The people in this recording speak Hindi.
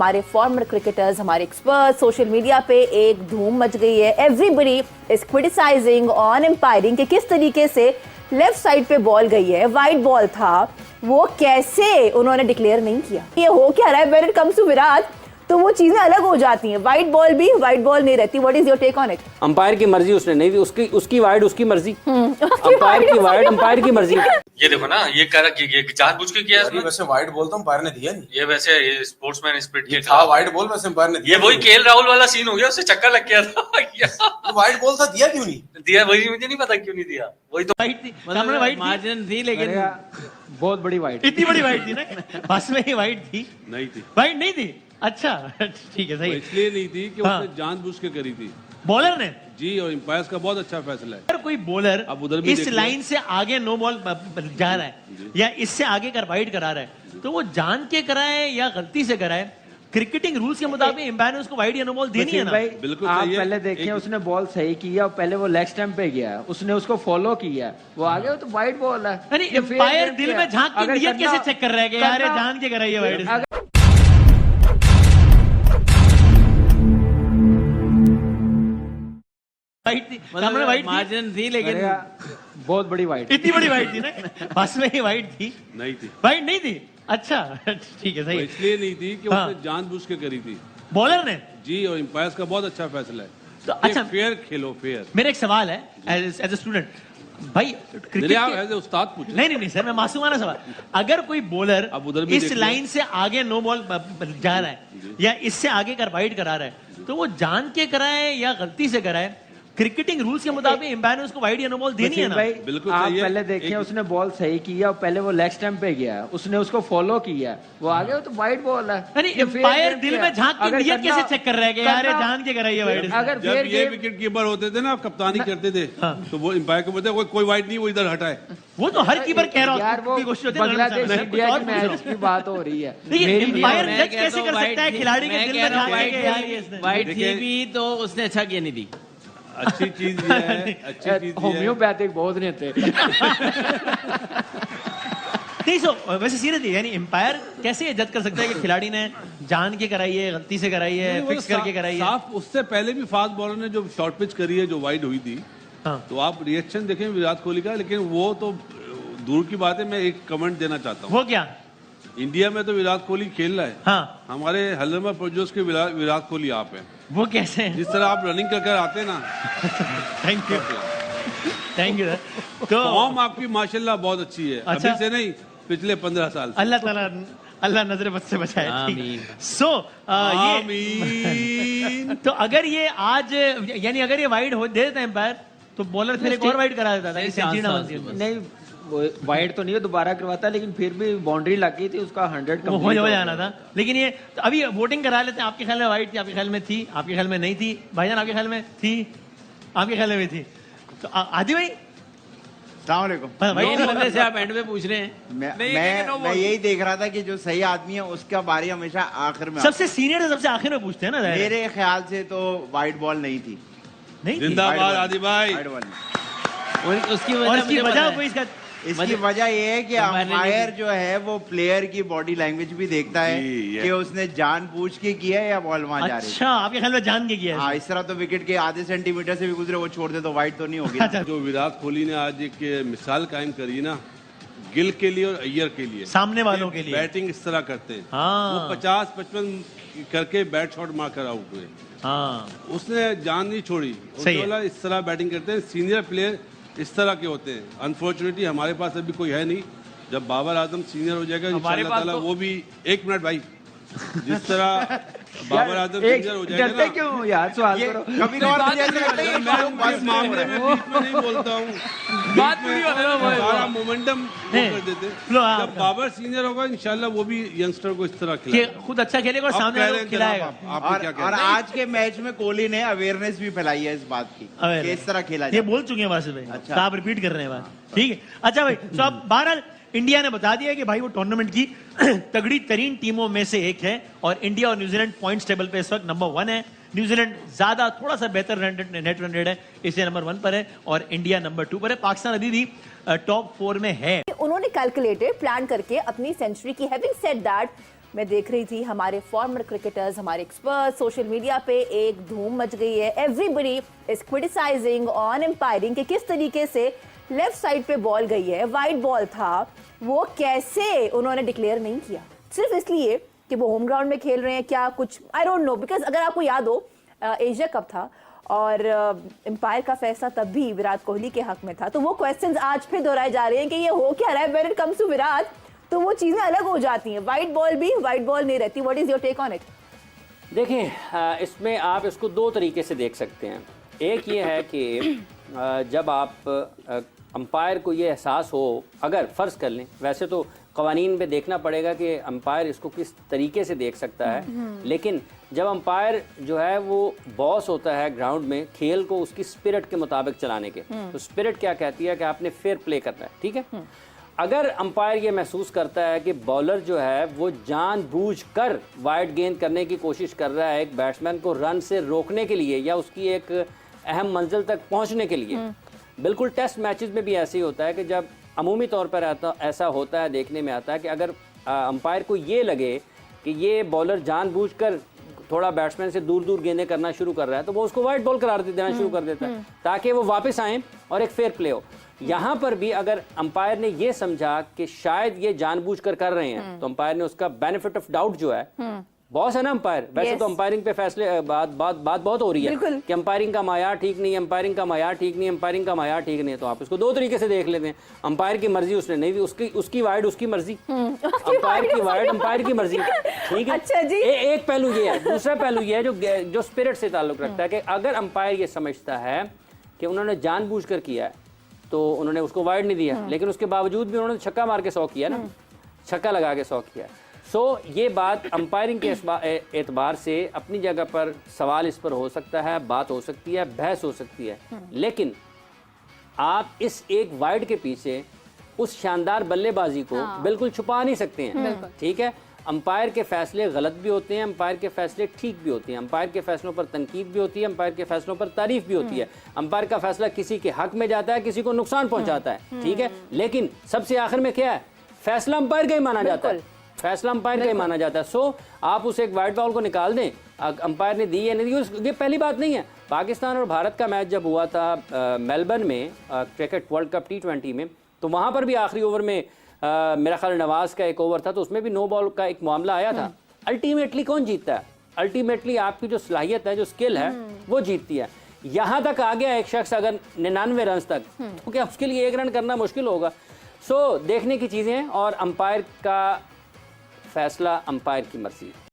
हमारे फॉर्मर क्रिकेटर्स, हमारे एक्सपर्ट, सोशल मीडिया पे एक धूम मच गई है। Everybody is criticising on umpiring कि किस तरीके से लेफ्ट साइड पे बॉल गई है, वाइड बॉल था, वो कैसे उन्होंने डिक्लेयर नहीं किया। ये हो क्या रहा है when it comes to Virat, तो वो चीजें अलग हो जाती हैं। वाइट बॉल भी वाइट बॉल नहीं रहती। What is your take on it? Umpire की मर्जी उसने नहीं दी, उसकी वाइड उसकी मर्जी, अंपायर की वाइड अंपायर की मर्जी। ये देखो ना, ये जानबूझ के किया है। वैसे वाइड बॉल तो अंपायर ने दिया नहीं, ये वैसे ये स्पोर्ट्समैन स्पिरिट ये था वाइड बॉल, वैसे अंपायर ने दिया। ये वही केएल राहुल वाला सीन हो गया, उससे चक्कर लग गया था। वाइड बॉल था, दिया क्यों नहीं दिया वही मुझे नहीं पता क्यों नहीं दिया। वही तो वाइट थी, सामने वाइट मार्जिन थी, लेकिन बहुत बड़ी वाइड, इतनी बड़ी वाइट थी ना, बस में ही वाइट थी, नहीं थी, वाइट नहीं थी। अच्छा ठीक है, सही। इसलिए नहीं थी कि उसने जानबूझ के करी थी बॉलर ने जी, और एम्पायर्स का बहुत अच्छा फैसला है। अगर कोई बॉलर अब उधर भी इस देख लो। लाइन से आगे नो बॉल जा रहा है या इससे आगे कर वाइड करा रहा है, तो वो जान के कराए या गलती से कराए, क्रिकेटिंग रूल्स के मुताबिक एम्पायर ने उसको वाइड या नो बॉल देनी है ना। भाई बिल्कुल आप सही है। पहले देखिए, उसने बॉल सही किया, पहले वो लेग स्टंप पे गया, उसने उसको फॉलो किया, वो आगे, वो तो वाइड बॉल है। अरे ये fair एम्पायर game दिल किया। में झांक के अगर नियत करना- कैसे चेक कर रहा है कि यार ये जान के कराई है वाइड। वाइट थी, सामने वाइट मार्जिन थी, लेकिन बहुत बड़ी वाइड, इतनी बड़ी वाइट थी ना, बस में ही वाइट थी, नहीं थी, वाइट नहीं थी। अच्छा ठीक है, सही। इसलिए नहीं थी कि हाँ। उसने जानबूझ के करी थी बॉलर ने जी, और एम्पायर्स का बहुत अच्छा फैसला है। तो ये अच्छा, फेयर खेलो, फेयर। मेरा एक सवाल है एज ए स्टूडेंट भाई, क्रिकेट मेरे आप ऐसे उस्ताद पूछे। नहीं सर, मैं मासूमाना सवाल, अगर कोई बॉलर अब उधर भी इस देख लो। लाइन से आगे नो बॉल जा रहा है या इससे आगे कर वाइड करा रहा है, तो वो जान के कराए या गलती से कराए, क्रिकेटिंग रूल्स के मुताबिक एम्पायर ने उसको वाइड या नो बॉल देनी है ना। भाई बिल्कुल आप सही है। पहले देखिए, उसने बॉल सही किया, पहले वो लेग स्टंप पे गया, उसने उसको फॉलो किया, वो आगे, वो तो वाइड बॉल है। यानी ये fair एम्पायर game दिल किया। में झांक के अगर नियत कैसे करना- चेक कर रहा है कि यार ये करना- जान के कराई है वाइड। अगर जब fair ये game- विकेट कीपर होते थे ना, आप कप्तानी करते थे, तो वो एम्पायर को बोलते कोई वाइड नहीं, वो इधर हटाए। वो तो हर कीपर कह रहा यार, वो की कोशिश होती है, बांग्लादेश मैं इंडिया कुछ और की पूछ रहा मैच हूं। की बात हो रही है। देखिए एम्पायर मैं जज कहता कैसे हूं कर सकता है वाइट खिलाड़ी के मैं दिल कह में रहा हूं झांक के यार ये इसने। वाइट थी देखिए- भी तो उसने अच्छा किया नहीं दी। अच्छी चीज ये है, अच्छी चीज ये है। होम्योपैथिक बहुत नहीं थे। नहीं सो वैसे सीरियसली, यानी एम्पायर कैसे जज कर सकता है कि खिलाड़ी ने जान के कराई है, गलती से कराई है, वो फिक्स करके कराई है। साफ, उससे पहले भी फास्ट बॉलर ने जो शॉर्ट पिच करी है, जो वाइड हुई थी, हाँ। तो आप रिएक्शन देखें विराट कोहली का, लेकिन वो तो दूर की बात है। मैं एक कमेंट देना चाहता हूँ, वो क्या? इंडिया में तो विराट कोहली खेल रहा है, हाँ, हमारे हल्दरमा प्रोड्यूस के विराट कोहली आप हैं। वो कैसे हैं? जिस तरह आप रनिंग कर आते हैं ना, थैंक यू, थैंक यू। तो फॉर्म आपकी माशाल्लाह बहुत अच्छी है। अच्छा। अभी से नहीं, पिछले 15 साल से। अल्लाह ताला अल्लाह नजर बद से बचाए। आमीन। सो ये आमीन। तो अगर ये आज, यानी अगर ये वाइड हो दे देता एम्पायर, तो बॉलर फिर एक और वाइड करा देता था, सेंचुरी ना बनती है। नहीं, वाइड तो नहीं है, दोबारा करवाता, लेकिन फिर भी बाउंड्री लग गई थी, उसका 100 वो हो जाना था। लेकिन ये तो अभी वोटिंग करा लेते हैं। आपके ख्याल में वाइड थी, आपके ख्याल में थी, आपके ख्याल में नहीं थी, भाईजान आपके ख्याल में थी, आपके ख्याल में भी थी, तो आदि भाई मेन मुद्दे से आप एंड में पूछ रहे हैं। मैं यही देख रहा था कि जो सही आदमी है उसका बारी हमेशा आखिर में सबसे सीनियर से सबसे आखिर में पूछते हैं ना। जाहिर है। मेरे ख्याल से तो वाइट बॉल नहीं थी। नहीं थी। जिंदाबाद आदि भाई। वाइट बॉल नहीं। उसकी और वजह इसकी मुझे पता वजह है। कोई इसका इसकी वजह ये है कि अंपायर ने नहीं अंपायर जो है वो प्लेयर की बॉडी लैंग्वेज भी देखता है जी, कि उसने जानबूझ के किया है या बॉल वहां जा रही है। अच्छा, आपके ख्याल में जान के किया है? हाँ, इस तरह तो विकेट के आधे सेंटीमीटर से भी गुजरे वो छोड़ दे तो वाइट तो नहीं होगी। अच्छा, जो विराट कोहली ने आज एक मिसाल कायम करी ना, गिल के लिए और अय्यर के लिए, सामने वालों के लिए। बैटिंग इस तरह करते हैं। हाँ। वो 50-55 करके बैट शॉट मार कर आउट हुए। हाँ, उसने जान नहीं छोड़ी। सही उसने है। बोला इस तरह बैटिंग करते हैं, सीनियर प्लेयर इस तरह के होते हैं। अनफॉर्चुनेटली हमारे पास अभी कोई है नहीं। जब बाबर आजम सीनियर हो जाएगा इंशाल्लाह ताला, वो भी 1 मिनट भाई, जिस तरह बाबर आजम सीनियर हो जाएगा डरते ना, क्यों यार, सवाल ये करो। कभी कभार मुझे ऐसा लगता है कि मैं उनके मामले में बीच में नहीं बोलता हूँ, बात पूरी होने दो। सारा मोमेंटम कर देते। लो, आप- जब बाबर सीनियर होगा इंशाल्लाह वो भी यंगस्टर को इस तरह कि खिलाएगा। खुद अच्छा खेलेगा और आप सामने कह वालों रहे को हैं खिलाएगा। जनाब, आप क्या कह और रहे हैं? आज के मैच में कोहली ने अवेयरनेस भी फैलाई है इस बात की कि इस तरह खेला ये जाए। बोल चुके हैं वासिफ भाई। अच्छा। तो आप रिपीट कर रहे हैं बात, ठीक है। अच्छा भाई, तो अब बहरहाल इंडिया ने बता दिया कि भाई वो टूर्नामेंट की तगड़ी तरीन टीमों में से एक है और इंडिया और न्यूजीलैंड पॉइंट्स टेबल पे इस वक्त नंबर 1 है। न्यूजीलैंड ज्यादा थोड़ा सा बेहतर नेट रन रेट है, इसलिए नंबर 1 पर है और इंडिया नंबर 2 पर है। पाकिस्तान अभी भी टॉप 4 में है। उन्होंने कैलकुलेटेड प्लान करके अपनी सेंचुरी की। हैविंग सेड दैट मैं देख रही थी हमारे फॉर्मर क्रिकेटर्स, हमारे एक्सपर्ट, सोशल मीडिया पे एक धूम मच गई है। Everybody is criticising on umpiring कि किस तरीके से लेफ्ट साइड पे बॉल गई है, वाइड बॉल था, वो कैसे उन्होंने डिक्लेयर नहीं किया सिर्फ इसलिए कि वो होम ग्राउंड में खेल रहे हैं, क्या कुछ आई डोंट नो। बिकॉज अगर आपको याद हो एशिया कप था और एम्पायर का फैसला तब भी विराट कोहली के हक में था, तो वो क्वेश्चंस आज फिर दोहराए जा रहे हैं कि ये हो क्या रहा है when it comes to Virat, तो वो चीजें अलग हो जाती हैं। वाइट बॉल भी वाइट बॉल नहीं रहती। What is your take on it? देखिए, इसमें आप इसको दो तरीके से देख सकते हैं। एक ये है कि जब आप अंपायर को ये एहसास हो, अगर फ़र्ज़ कर लें, वैसे तो कवानीन पे देखना पड़ेगा कि अंपायर इसको किस तरीके से देख सकता है, लेकिन जब अंपायर जो है वो बॉस होता है ग्राउंड में, खेल को उसकी स्पिरिट के मुताबिक चलाने के, तो स्पिरिट क्या कहती है कि आपने फेयर प्ले करना है, ठीक है। अगर अंपायर ये महसूस करता है कि बॉलर जो है वो जानबूझकर वाइड गेंद करने की कोशिश कर रहा है एक बैट्समैन को रन से रोकने के लिए या उसकी एक अहम मंजिल तक पहुंचने के लिए, बिल्कुल टेस्ट मैचेस में भी ऐसे ही होता है कि जब अमूमी तौर पर ऐसा होता है, देखने में आता है कि अगर अंपायर को ये लगे कि ये बॉलर जानबूझकर थोड़ा बैट्समैन से दूर दूर गेंदें करना शुरू कर रहा है, तो वो उसको वाइड बॉल करार देना शुरू कर देता है ताकि वो वापस आए और एक फेयर प्ले हो। यहाँ पर भी अगर अंपायर ने ये समझा कि शायद ये जानबूझकर कर रहे हैं, तो अंपायर ने उसका बेनिफिट ऑफ डाउट जो है, बॉस है ना अंपायर, वैसे तो अंपायरिंग पे फैसले बात बहुत हो रही है कि अंपायरिंग का मायार ठीक नहीं है, अंपायरिंग का मायार ठीक नहीं है, अंपायरिंग का मायार ठीक नहीं है। तो आप इसको दो तरीके से देख लेते हैं। अंपायर की मर्जी उसने नहीं दी, उसकी वाइड उसकी मर्जी, अंपायर की वाइड अंपायर की मर्जी, ठीक है। अच्छा जी। एक पहलू ये है। दूसरा पहलू ये है जो स्पिरिट से ताल्लुक रखता है कि अगर अंपायर ये समझता है कि उन्होंने जानबूझकर किया है तो उन्होंने उसको वाइड नहीं दिया, लेकिन उसके बावजूद भी उन्होंने छक्का मार के 100 किया ना, छक्का लगा के 100 किया। सो ये बात अंपायरिंग के एतबार से अपनी जगह पर सवाल इस पर हो सकता है, बात हो सकती है, बहस हो सकती है, लेकिन आप इस एक वाइड के पीछे उस शानदार बल्लेबाजी को बिल्कुल छुपा नहीं सकते हैं, ठीक है। अंपायर के फैसले गलत भी होते हैं, अंपायर के फैसले ठीक भी होते हैं, अंपायर के फैसलों पर तनकीद भी होती है, अंपायर के फैसलों पर तारीफ भी होती है। अंपायर का फैसला किसी के हक में जाता है, किसी को नुकसान पहुंचाता है, ठीक है, लेकिन सबसे आखिर में क्या है, फैसला अंपायर का ही माना जाता है, फैसला अंपायर का ही माना जाता है। सो आप उस एक वाइड बॉल को निकाल दें, अंपायर ने दी या नहीं दी, ये पहली बात नहीं है। पाकिस्तान और भारत का मैच जब हुआ था मेलबर्न में क्रिकेट वर्ल्ड कप T20 में, तो वहाँ पर भी आखिरी ओवर में मेरा ख्याल नवाज का एक ओवर था, तो उसमें भी नो बॉल का एक मामला आया था। अल्टीमेटली कौन जीतता है? अल्टीमेटली आपकी जो सलाहियत है, जो स्किल है, वो जीतती है। यहाँ तक आ गया एक शख्स अगर 99 रन तक, तो क्या उसके लिए 1 रन करना मुश्किल होगा? सो देखने की चीज़ें हैं, और अंपायर का फैसला अंपायर की मर्जी।